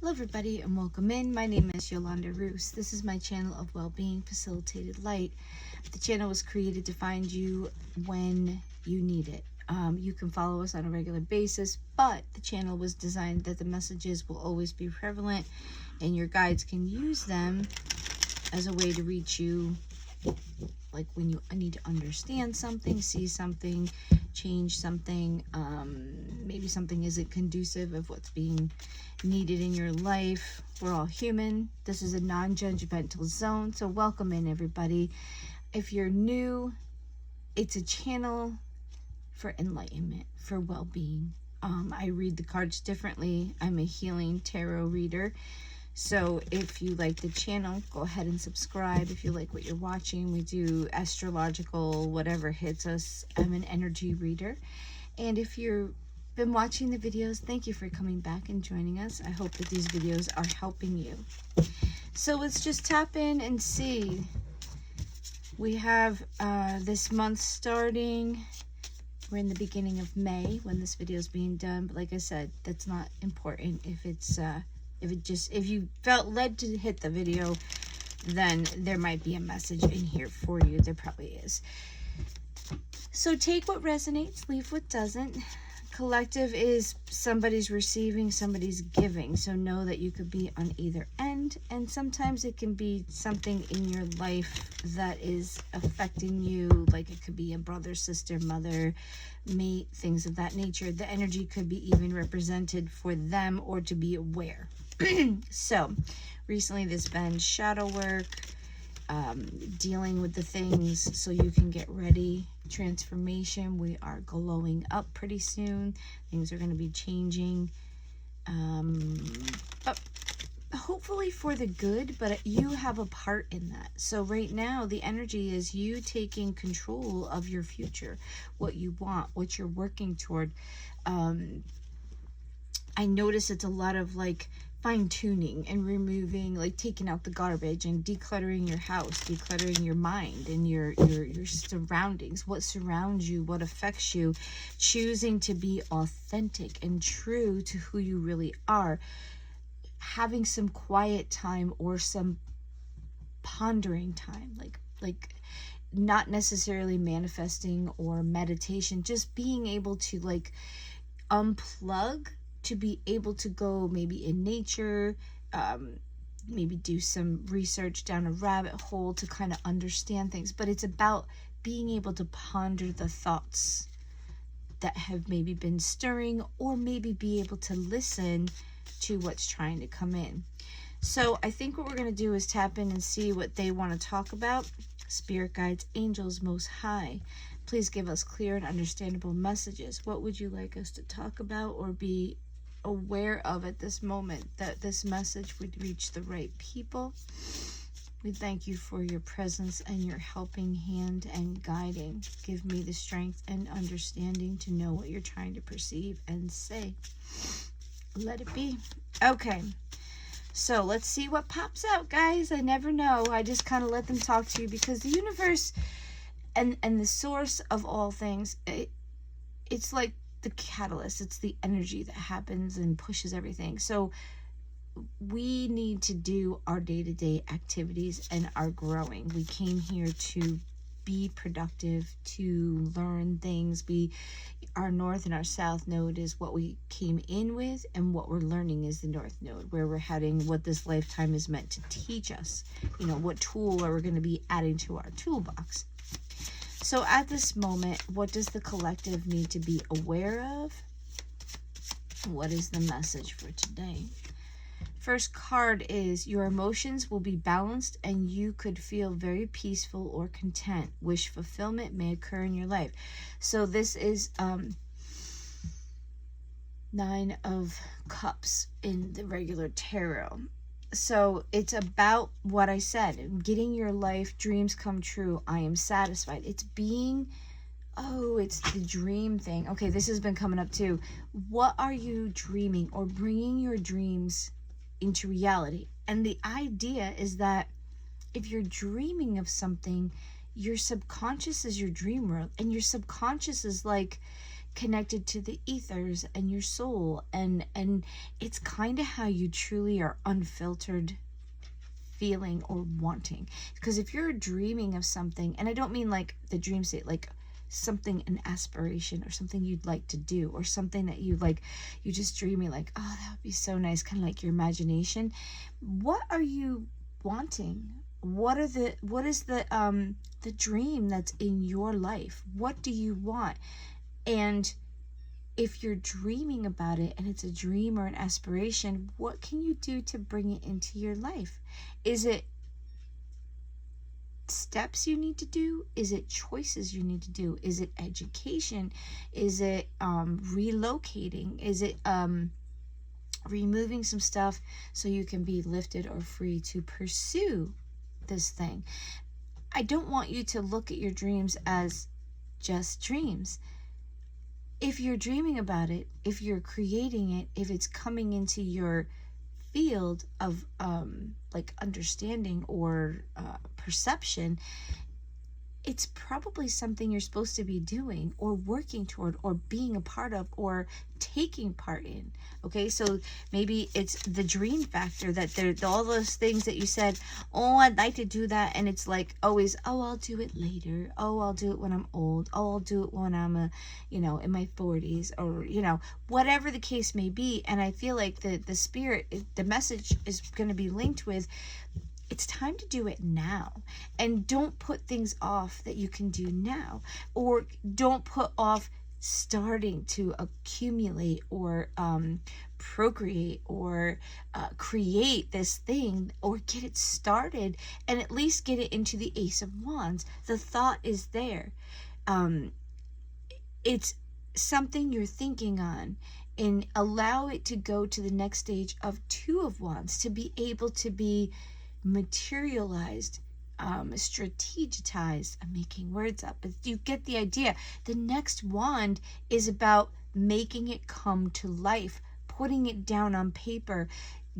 Hello everybody and welcome in. My name is Yolanda Roos. This is my channel of well-being facilitated light. The channel was created to find you when you need it. You can follow us on a regular basis, but the channel was designed that the messages will always be prevalent and your guides can use them as a way to reach you, like when you need to understand something, see something, change something, maybe something isn't conducive of what's being needed in your life. We're all human. This is a non-judgmental zone, so welcome in everybody. If you're new, it's a channel for enlightenment, for well-being. I read the cards differently. I'm a healing tarot reader. So if you like the channel, go ahead and subscribe. If you like what you're watching, we do astrological, whatever hits us. I'm an energy reader. And if you've been watching the videos, thank you for coming back and joining us. I hope that these videos are helping you. So let's just tap in and see. We have this month starting. We're in the beginning of May when this video is being done. But like I said, that's not important. If you felt led to hit the video, then there might be a message in here for you. There probably is. So take what resonates, leave what doesn't. Collective is somebody's receiving, somebody's giving. So know that you could be on either end. And sometimes it can be something in your life that is affecting you. Like it could be a brother, sister, mother, mate, things of that nature. The energy could be even represented for them or to be aware. So recently there's been shadow work, dealing with the things so you can get ready. Transformation. We are glowing up pretty soon. Things are going to be changing, but hopefully for the good, but you have a part in that. So right now the energy is you taking control of your future, what you want, what you're working toward. I notice it's a lot of like fine-tuning and removing, like taking out the garbage and decluttering your house, decluttering your mind and your surroundings, what surrounds you, what affects you, choosing to be authentic and true to who you really are, having some quiet time or some pondering time, like not necessarily manifesting or meditation, just being able to like unplug, to be able to go maybe in nature, maybe do some research down a rabbit hole to kind of understand things. But it's about being able to ponder the thoughts that have maybe been stirring, or maybe be able to listen to what's trying to come in. So I think what we're going to do is tap in and see what they want to talk about. Spirit guides, angels, most high, please give us clear and understandable messages. What would you like us to talk about or be aware of at this moment, that this message would reach the right people? We thank you for your presence and your helping hand and guiding. Give me the strength and understanding to know what you're trying to perceive and say. Let it be. Okay, so let's see what pops out, guys. I never know. I just kind of let them talk to you, because the universe and the source of all things, it's like the catalyst. It's the energy that happens and pushes everything. So we need to do our day-to-day activities and our growing. We came here to be productive, to learn things. Our north and our south node is what we came in with, and what we're learning is the north node, where we're heading, what this lifetime is meant to teach us. You know, what tool are we going to be adding to our toolbox? So at this moment, what does the collective need to be aware of? What is the message for today? First card is your emotions will be balanced and you could feel very peaceful or content. Wish fulfillment may occur in your life. So this is Nine of Cups in the regular tarot. So it's about what I said, getting your life dreams come true. I am satisfied. It's being, it's the dream thing. Okay, this has been coming up too. What are you dreaming, or bringing your dreams into reality? And the idea is that if you're dreaming of something, your subconscious is your dream world, and your subconscious is like connected to the ethers and your soul, and it's kind of how you truly are unfiltered feeling or wanting. Because if you're dreaming of something, and I don't mean like the dream state, like something, an aspiration or something you'd like to do, or something that you like, you just dreaming like, oh, that would be so nice, kind of like your imagination. What are you wanting? What is the dream that's in your life? What do you want? And if you're dreaming about it and it's a dream or an aspiration, what can you do to bring it into your life? Is it steps you need to do? Is it choices you need to do? Is it education? Is it relocating? Is it removing some stuff so you can be lifted or free to pursue this thing? I don't want you to look at your dreams as just dreams. If you're dreaming about it, if you're creating it, if it's coming into your field of like understanding or perception, it's probably something you're supposed to be doing or working toward or being a part of or taking part in. Okay, so maybe it's the dream factor that there, all those things that you said, oh, I'd like to do that, and it's like always, oh, I'll do it later, oh, I'll do it when I'm old, oh, I'll do it when I'm in my 40s, or whatever the case may be. And I feel like the spirit, the message is going to be linked with, it's time to do it now. And don't put things off that you can do now, or don't put off starting to accumulate or procreate or create this thing, or get it started and at least get it into the Ace of Wands. The thought is there. It's something you're thinking on, and allow it to go to the next stage of Two of Wands, to be able to be materialized, strategized. I'm making words up, but you get the idea. The next wand is about making it come to life, putting it down on paper,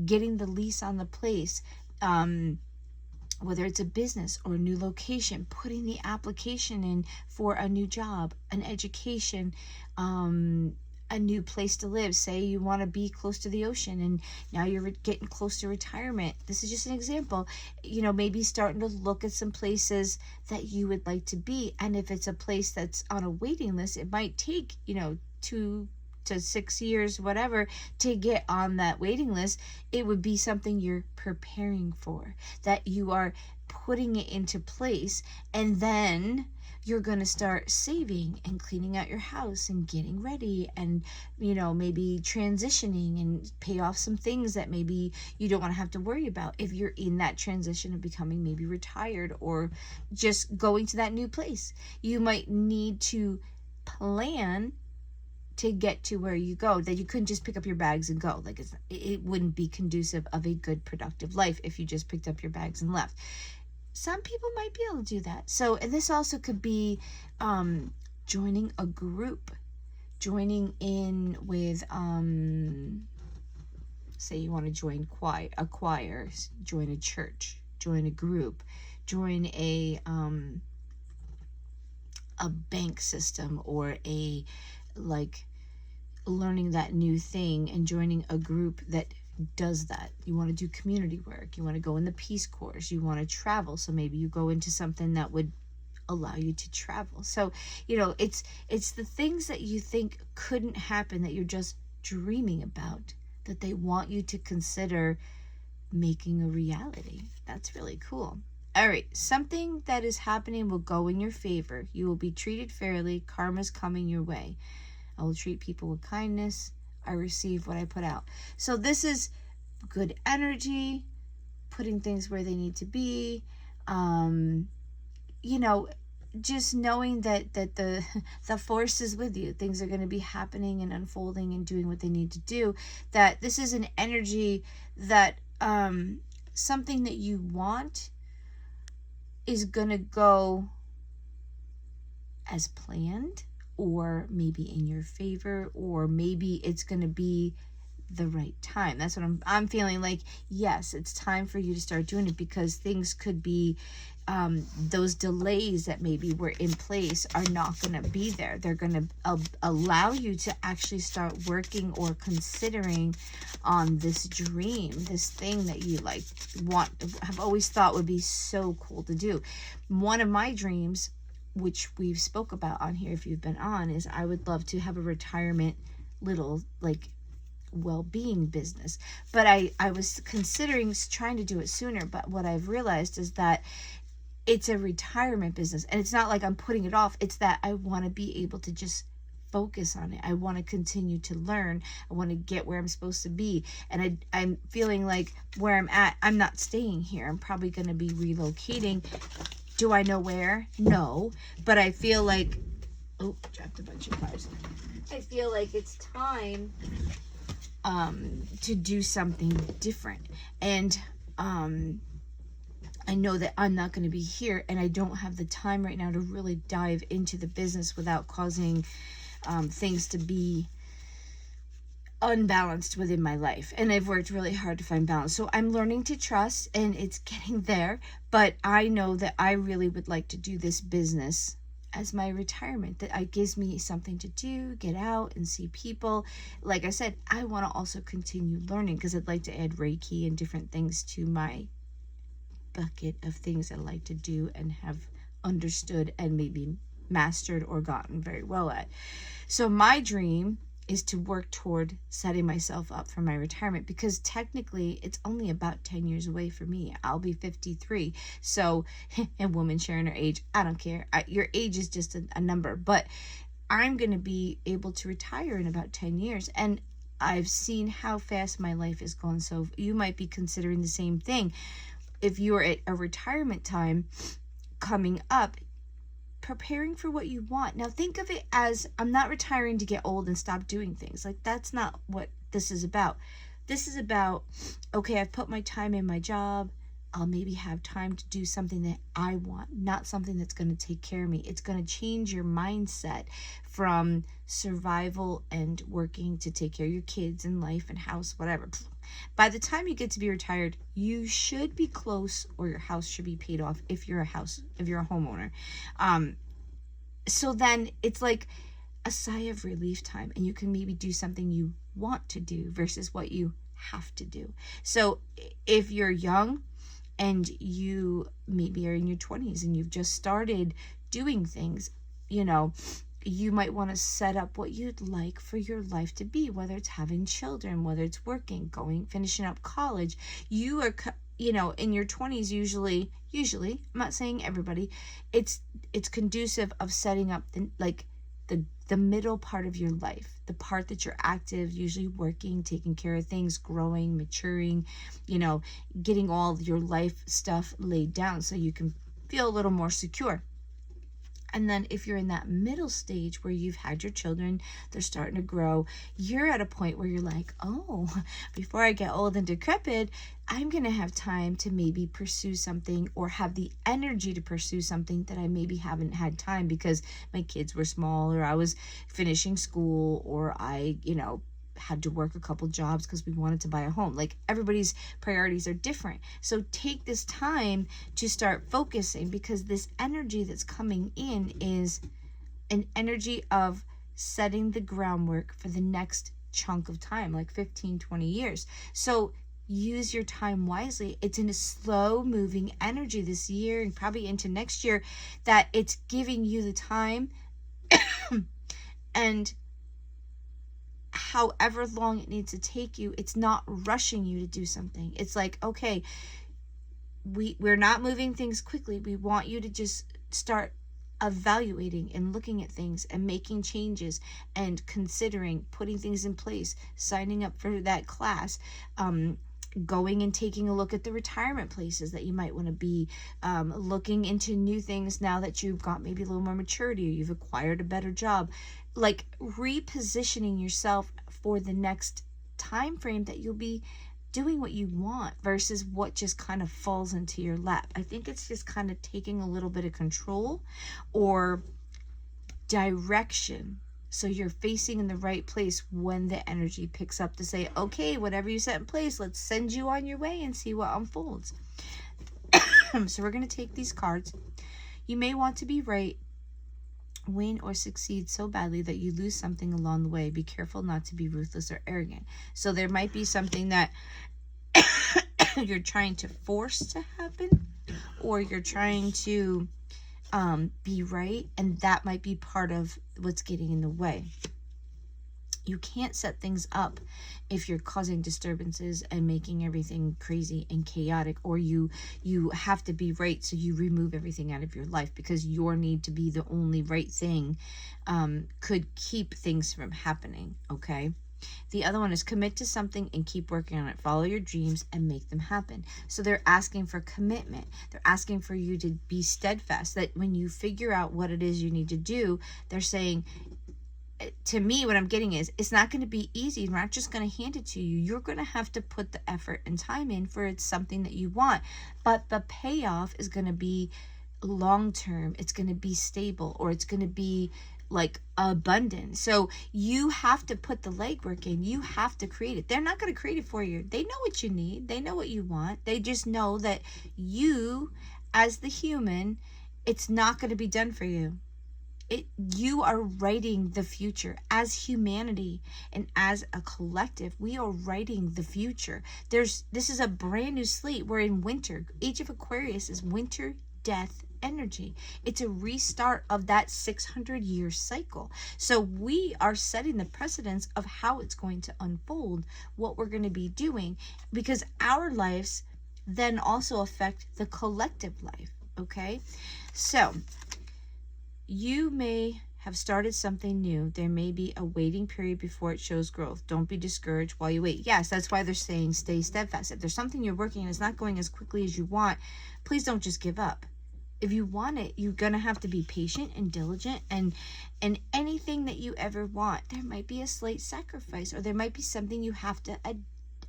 getting the lease on the place, whether it's a business or a new location, putting the application in for a new job, an education, a new place to live. Say you want to be close to the ocean and now you're getting close to retirement. This is just an example. Maybe starting to look at some places that you would like to be. And if it's a place that's on a waiting list, it might take, 2 to 6 years, whatever, to get on that waiting list. It would be something you're preparing for, that you are putting it into place, and then you're going to start saving and cleaning out your house and getting ready and, maybe transitioning and pay off some things that maybe you don't want to have to worry about if you're in that transition of becoming maybe retired or just going to that new place. You might need to plan to get to where you go, that you couldn't just pick up your bags and go. Like it wouldn't be conducive of a good, productive life if you just picked up your bags and left. Some people might be able to do that. So, and this also could be joining a group, joining in with, say you want to join a choir, join a church, join a group, join a bank system, or learning that new thing and joining a group that does that. You want to do community work, you want to go in the Peace Corps, you want to travel, so maybe you go into something that would allow you to travel. So it's the things that you think couldn't happen, that you're just dreaming about, that they want you to consider making a reality. That's really cool. All right, something that is happening will go in your favor. You will be treated fairly. Karma's coming your way. I will treat people with kindness. I receive what I put out. So this is good energy, putting things where they need to be. Just knowing that the force is with you. Things are going to be happening and unfolding and doing what they need to do. That this is an energy that something that you want is going to go as planned, or maybe in your favor, or maybe it's going to be the right time. That's what I'm feeling like. Yes, it's time for you to start doing it, because things could be those delays that maybe were in place are not going to be there. They're going to allow you to actually start working or considering on this dream, this thing that you like have always thought would be so cool to do. One of my dreams, which we've spoke about on here if you've been on, is I would love to have a retirement little like well-being business. But I was considering trying to do it sooner, but what I've realized is that it's a retirement business, and it's not like I'm putting it off. It's that I want to be able to just focus on it. I want to continue to learn. I want to get where I'm supposed to be. And I'm feeling like where I'm at, I'm not staying here. I'm probably going to be relocating. Do I know where? No. But I feel like, oh, dropped a bunch of cards. I feel like it's time to do something different. And I know that I'm not going to be here, and I don't have the time right now to really dive into the business without causing things to be unbalanced within my life. And I've worked really hard to find balance. So I'm learning to trust, and it's getting there. But I know that I really would like to do this business as my retirement. That it gives me something to do, get out and see people. Like I said, I want to also continue learning because I'd like to add Reiki and different things to my bucket of things I like to do and have understood and maybe mastered or gotten very well at. So my dream is to work toward setting myself up for my retirement, because technically it's only about 10 years away for me. I'll be 53. So, and women sharing her age, I don't care. Your age is just a number, but I'm going to be able to retire in about 10 years. And I've seen how fast my life is going. So you might be considering the same thing. If you're at a retirement time coming up, preparing for what you want. Now think of it as, I'm not retiring to get old and stop doing things. Like, that's not what this is about. This is about, okay, I've put my time in my job. I'll maybe have time to do something that I want, not something that's going to take care of me. It's going to change your mindset from survival and working to take care of your kids and life and house, whatever. By the time you get to be retired, you should be close, or your house should be paid off if you're a homeowner. So then it's like a sigh of relief time, and you can maybe do something you want to do versus what you have to do. So if you're young and you maybe are in your 20s and you've just started doing things, you might want to set up what you'd like for your life to be, whether it's having children, whether it's working, finishing up college. You are, in your 20s, usually, I'm not saying everybody, it's conducive of setting up the middle part of your life, the part that you're active, usually working, taking care of things, growing, maturing, getting all your life stuff laid down so you can feel a little more secure. And then if you're in that middle stage where you've had your children, they're starting to grow, you're at a point where you're like, oh, before I get old and decrepit, I'm going to have time to maybe pursue something, or have the energy to pursue something that I maybe haven't had time because my kids were small, or I was finishing school, or I, had to work a couple jobs because we wanted to buy a home. Like, everybody's priorities are different. So take this time to start focusing, because this energy that's coming in is an energy of setting the groundwork for the next chunk of time, like 15, 20 years. So use your time wisely. It's in a slow moving energy this year and probably into next year, that it's giving you the time and however long it needs to take you, it's not rushing you to do something. It's like, okay, we're not moving things quickly. We want you to just start evaluating and looking at things and making changes and considering putting things in place, signing up for that class, going and taking a look at the retirement places that you might want to be, looking into new things now that you've got maybe a little more maturity, or you've acquired a better job, like repositioning yourself for the next time frame that you'll be doing what you want versus what just kind of falls into your lap. I think it's just kind of taking a little bit of control or direction, so you're facing in the right place when the energy picks up to say, okay, whatever you set in place, let's send you on your way and see what unfolds. So we're going to take these cards. You may want to be right, win, or succeed so badly that you lose something along the way. Be careful not to be ruthless or arrogant. So there might be something that you're trying to force to happen, or you're trying to be right, and that might be part of what's getting in the way. You can't set things up if you're causing disturbances and making everything crazy and chaotic, or you have to be right, so you remove everything out of your life because your need to be the only right thing could keep things from happening, okay? The other one is commit to something and keep working on it. Follow your dreams and make them happen. So they're asking for commitment. They're asking for you to be steadfast, that when you figure out what it is you need to do, they're saying, to me, what I'm getting is, it's not going to be easy. We're not just going to hand it to you. You're going to have to put the effort and time in for it's something that you want. But the payoff is going to be long-term. It's going to be stable, or it's going to be like abundant. So you have to put the legwork in. You have to create it. They're not going to create it for you. They know what you need. They know what you want. They just know that you, as the human, it's not going to be done for you. You are writing the future as humanity, and as a collective, we are writing the future. This is a brand new slate. We're in winter. Age of Aquarius is winter, death, energy. It's a restart of that 600-year cycle. So we are setting the precedence of how it's going to unfold, what we're going to be doing, because our lives then also affect the collective life, okay? So you may have started something new. There may be a waiting period before it shows growth. Don't be discouraged while you wait. Yes, that's why they're saying stay steadfast. If there's something you're working and it's not going as quickly as you want, please don't just give up. If you want it, you're going to have to be patient and diligent, and anything that you ever want, there might be a slight sacrifice, or there might be something you have to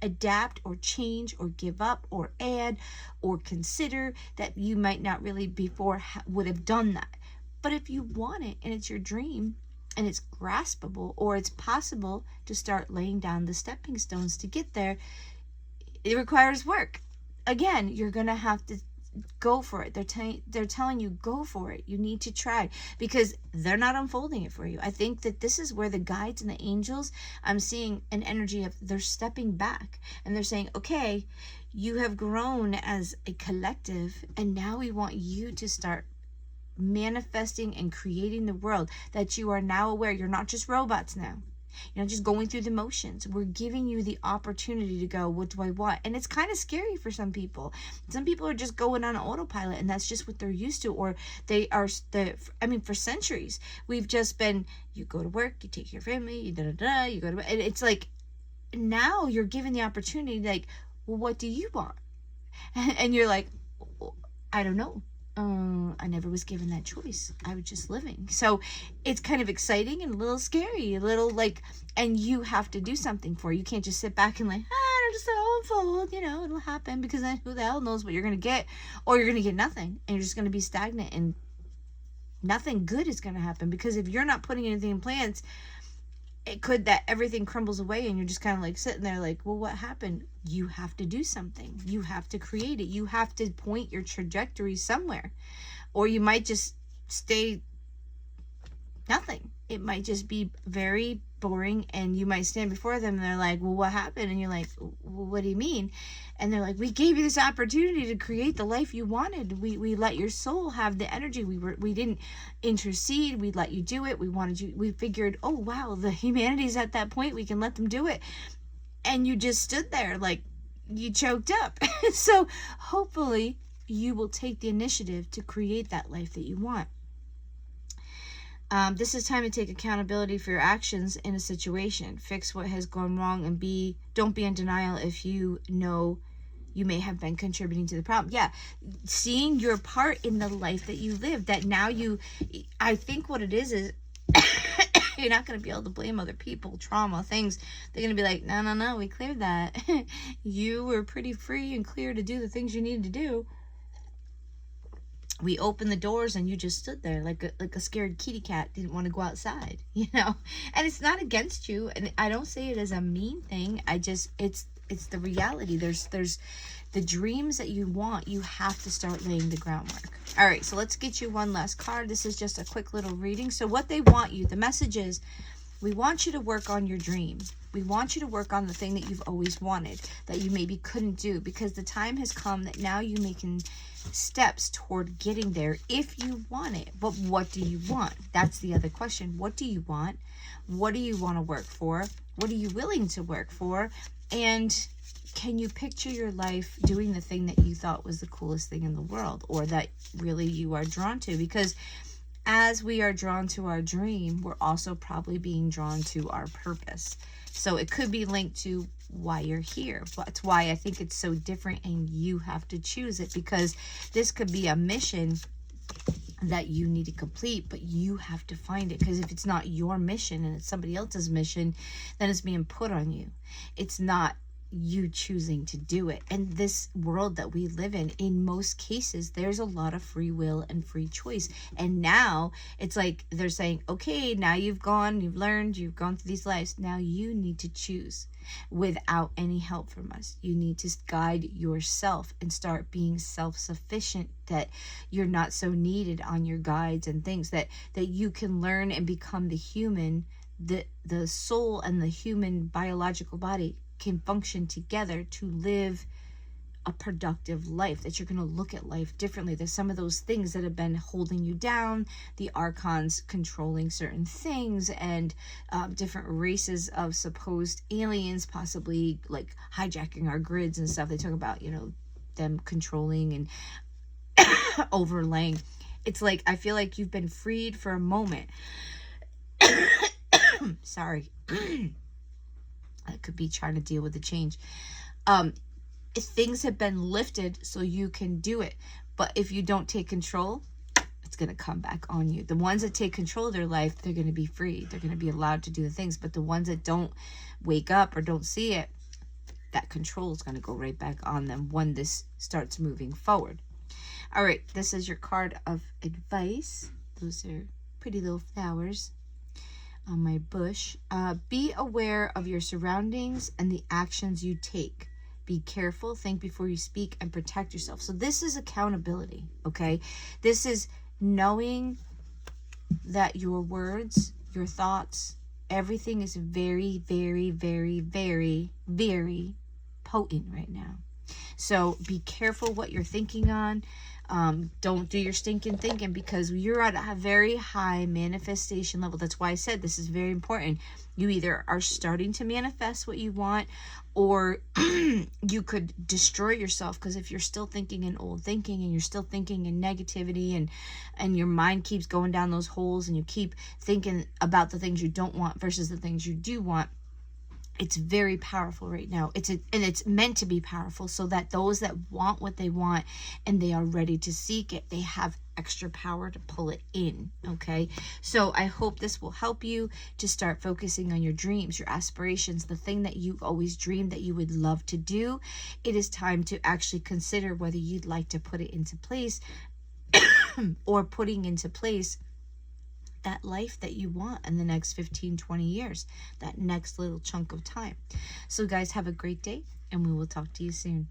adapt or change or give up or add or consider that you might not really before would have done that. But if you want it and it's your dream and it's graspable, or it's possible to start laying down the stepping stones to get there, it requires work. Again, you're going to have to go for it. They're telling you, go for it. You need to try, because they're not unfolding it for you. I think that this is where the guides and the angels, I'm seeing an energy of they're stepping back and they're saying, okay, you have grown as a collective, and now we want you to start manifesting and creating the world that you are now aware. You're not just robots now. You're not just going through the motions. We're giving you the opportunity to go, what do I want? And it's kind of scary for some people. Some people are just going on autopilot, and that's just what they're used to, or they are, for centuries, we've just been, you go to work, you take care of your family, you you go to, and it's like, now you're given the opportunity, like, well, what do you want? And you're like, I don't know. I never was given that choice. I was just living. So it's kind of exciting and a little scary, a little like, and you have to do something for it. You can't just sit back and like, it'll just all unfold, it'll happen, because then who the hell knows what you're going to get, or you're going to get nothing, and you're just going to be stagnant, and nothing good is going to happen, because if you're not putting anything in plans, it could that everything crumbles away and you're just kind of like sitting there like, well, what happened? You have to do something. You have to create it. You have to point your trajectory somewhere, or you might just stay nothing. It might just be very boring, and you might stand before them and they're like, well, what happened? And you're like, well, what do you mean? And they're like, we gave you this opportunity to create the life you wanted. We let your soul have the energy. We didn't intercede. We let you do it. We figured, oh wow, the humanity's at that point, we can let them do it. And you just stood there like you choked up. So hopefully you will take the initiative to create that life that you want. This is time to take accountability for your actions in a situation. Fix what has gone wrong, and don't be in denial if you know you may have been contributing to the problem. Yeah, seeing your part in the life that you live, that now I think what it is you're not going to be able to blame other people, trauma, things. They're going to be like, no, we cleared that. You were pretty free and clear to do the things you needed to do. We opened the doors and you just stood there like a scared kitty cat, didn't want to go outside, And it's not against you, and I don't say it as a mean thing. It's the reality. There's the dreams that you want, you have to start laying the groundwork. All right, so let's get you one last card. This is just a quick little reading. So what they want you, the message is, we want you to work on your dream. We want you to work on the thing that you've always wanted, that you maybe couldn't do, because the time has come that now you're making steps toward getting there if you want it. But what do you want? That's the other question. What do you want? What do you want to work for? What are you willing to work for? And can you picture your life doing the thing that you thought was the coolest thing in the world, or that really you are drawn to? Because as we are drawn to our dream, we're also probably being drawn to our purpose. So it could be linked to why you're here. That's why I think it's so different, and you have to choose it, because this could be a mission that you need to complete, but you have to find it. Because if it's not your mission and it's somebody else's mission, then it's being put on you. It's not you choosing to do it. And this world that we live in most cases, there's a lot of free will and free choice. And now it's like they're saying, okay, now you've learned, you've gone through these lives, now you need to choose without any help from us. You need to guide yourself and start being self-sufficient, that you're not so needed on your guides and things, that you can learn and become the human, the soul and the human biological body can function together to live a productive life, that you're going to look at life differently. There's some of those things that have been holding you down, the archons controlling certain things, and different races of supposed aliens possibly like hijacking our grids and stuff. They talk about, them controlling and overlaying. It's like, I feel like you've been freed for a moment. Sorry. I could be trying to deal with the change. If things have been lifted so you can do it. But if you don't take control, it's going to come back on you. The ones that take control of their life, they're going to be free. They're going to be allowed to do the things. But the ones that don't wake up or don't see it, that control is going to go right back on them when this starts moving forward. All right, this is your card of advice. Those are pretty little flowers on my bush. Be aware of your surroundings and the actions you take. Be careful, think before you speak, and protect yourself. So this is accountability, okay? This is knowing that your words, your thoughts, everything is very, very, very, very, very potent right now. So be careful what you're thinking on. Don't do your stinking thinking, because you're at a very high manifestation level. That's why I said this is very important. You either are starting to manifest what you want, or you could destroy yourself, because if you're still thinking in old thinking, and you're still thinking in negativity, and your mind keeps going down those holes, and you keep thinking about the things you don't want versus the things you do want, it's very powerful right now. And it's meant to be powerful, so that those that want what they want and they are ready to seek it, they have extra power to pull it in, okay? So I hope this will help you to start focusing on your dreams, your aspirations, the thing that you've always dreamed that you would love to do. It is time to actually consider whether you'd like to put it into place or putting into place that life that you want in the next 15, 20 years, that next little chunk of time. So guys, have a great day, and we will talk to you soon.